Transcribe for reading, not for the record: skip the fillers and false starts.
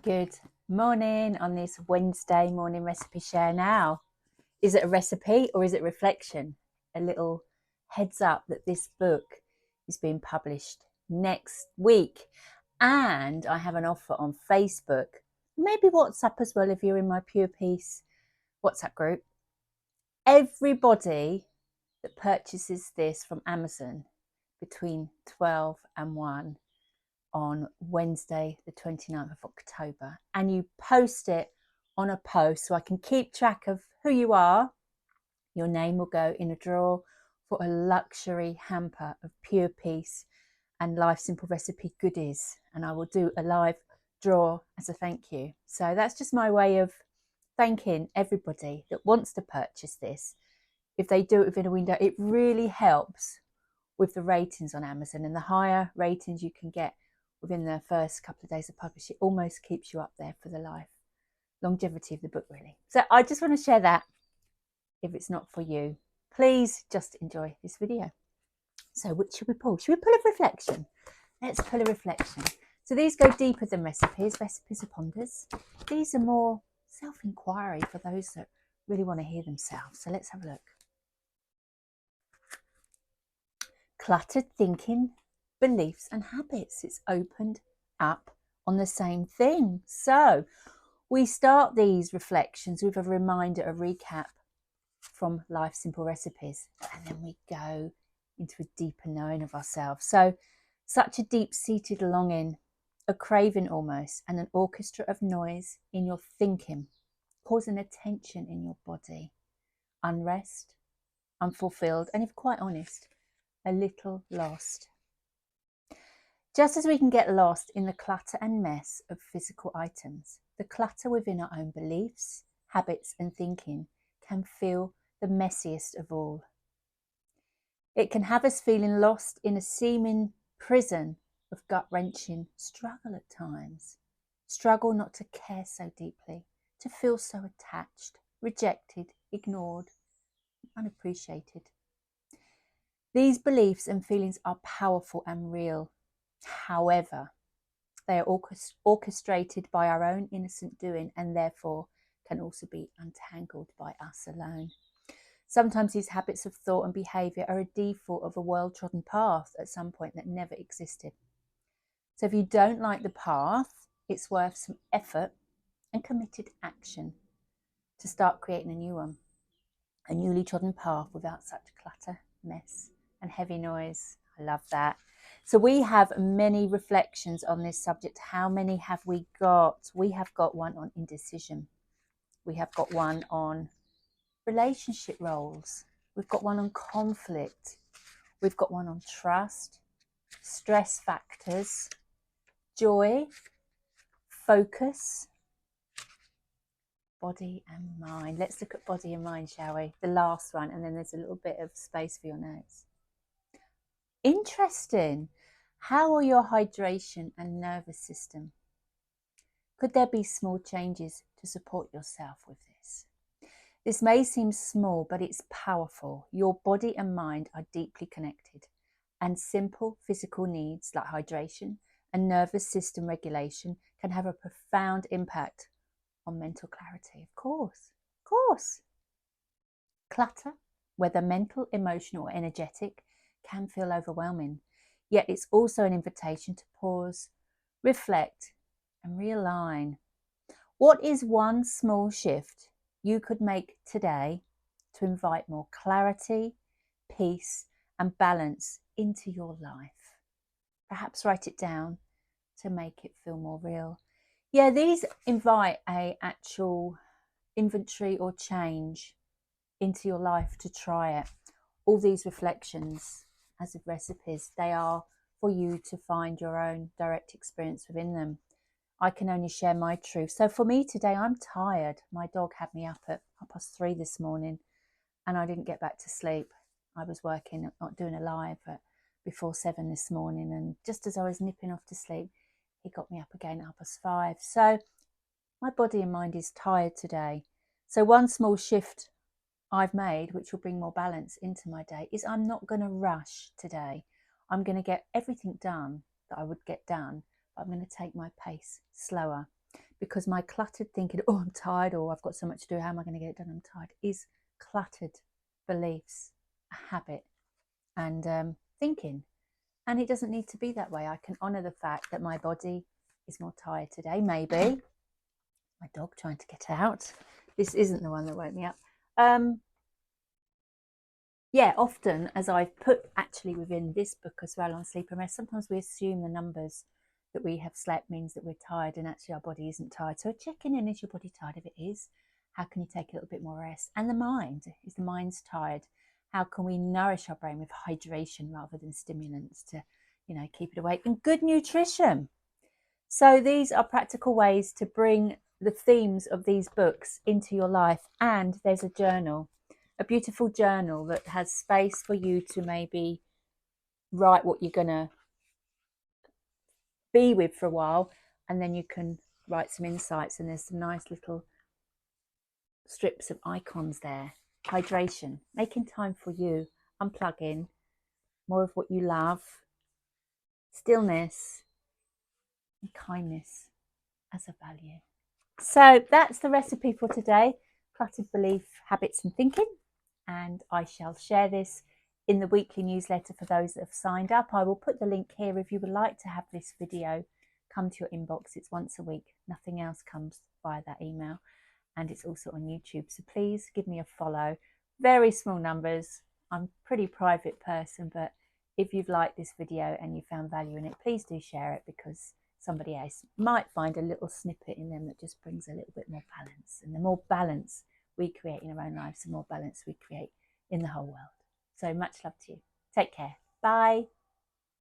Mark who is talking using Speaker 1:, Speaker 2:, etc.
Speaker 1: Good morning on this Wednesday morning recipe share now. Is it a recipe or is it reflection? A little heads up that this book is being published next week, and I have an offer on Facebook, maybe WhatsApp as well if you're in my Pure Peace WhatsApp group. Everybody that purchases this from Amazon between 12 and 1 on Wednesday the 29th of October, and you post it on a post so I can keep track of who you are, your name will go in a draw for a luxury hamper of Pure Peace and Life Simple recipe goodies, and I will do a live draw as a thank you. So that's just my way of thanking everybody that wants to purchase this. If they do it within a window, it really helps with the ratings on Amazon, and the higher ratings you can get within the first couple of days of publish, it almost keeps you up there for the longevity of the book, really. So I just want to share that. If it's not for you, please just enjoy this video. So which should we pull? Should we pull a reflection? Let's pull a reflection. So these go deeper than recipes. Recipes are ponders. These are more self-inquiry for those that really want to hear themselves. So let's have a look. Cluttered thinking, beliefs and habits. It's opened up on the same thing. So we start these reflections with a reminder, a recap from Life Simple Recipes, and then we go into a deeper knowing of ourselves. So such a deep-seated longing, a craving almost, and an orchestra of noise in your thinking, causing a tension in your body, unrest, unfulfilled, and if quite honest, a little lost. Just as we can get lost in the clutter and mess of physical items, the clutter within our own beliefs, habits and thinking can feel the messiest of all. It can have us feeling lost in a seeming prison of gut-wrenching struggle at times. Struggle not to care so deeply, to feel so attached, rejected, ignored, unappreciated. These beliefs and feelings are powerful and real. However, they are orchestrated by our own innocent doing, and therefore can also be untangled by us alone. Sometimes these habits of thought and behaviour are a default of a well-trodden path at some point that never existed. So if you don't like the path, it's worth some effort and committed action to start creating a new one, a newly trodden path without such clutter, mess and heavy noise. I love that. So we have many reflections on this subject. How many have we got? We have got one on indecision. We have got one on relationship roles. We've got one on conflict. We've got one on trust, stress factors, joy, focus, body and mind. Let's look at body and mind, shall we? The last one, and then there's a little bit of space for your notes. Interesting. How are your hydration and nervous system? Could there be small changes to support yourself with this? This may seem small, but it's powerful. Your body and mind are deeply connected, and simple physical needs like hydration and nervous system regulation can have a profound impact on mental clarity. Of course. Clutter, whether mental, emotional or energetic, can feel overwhelming. Yet it's also an invitation to pause, reflect and realign. What is one small shift you could make today to invite more clarity, peace and balance into your life? Perhaps write it down to make it feel more real. Yeah, these invite a actual inventory or change into your life to try it. All these reflections, as of recipes, they are for you to find your own direct experience within them. I can only share my truth. So for me today, I'm tired. My dog had me up at 3:30 this morning and I didn't get back to sleep. I was working, not doing a live before 7 this morning, and just as I was nipping off to sleep, he got me up again at 5:30. So my body and mind is tired today. So one small shift I've made, which will bring more balance into my day, is I'm not going to rush today. I'm going to get everything done that I would get done, but I'm going to take my pace slower, because my cluttered thinking, oh, I'm tired, or I've got so much to do, how am I going to get it done, I'm tired, is cluttered beliefs, a habit, and thinking. And it doesn't need to be that way. I can honour the fact that my body is more tired today. Maybe my dog trying to get out. This isn't the one that woke me up. Yeah, often, as I've put actually within this book as well on sleep and rest, sometimes we assume the numbers that we have slept means that we're tired, and actually our body isn't tired. So checking in, is your body tired? If it is, how can you take a little bit more rest? And the mind, is the mind's tired? How can we nourish our brain with hydration rather than stimulants to, keep it awake? And good nutrition. So these are practical ways to bring the themes of these books into your life. And there's a journal, a beautiful journal that has space for you to maybe write what you're going to be with for a while, and then you can write some insights, and there's some nice little strips of icons there. Hydration, making time for you, unplugging, more of what you love, stillness, and kindness as a value. So that's the recipe for today: cluttered belief, habits and thinking. And I shall share this in the weekly newsletter for those that have signed up. I will put the link here if you would like to have this video come to your inbox. It's once a week. Nothing else comes via that email. And it's also on YouTube. So please give me a follow. Very small numbers. I'm a pretty private person, but if you've liked this video and you found value in it, please do share it, because somebody else might find a little snippet in them that just brings a little bit more balance. And the more balance we create in our own lives, the more balance we create in the whole world. So much love to you. Take care. Bye.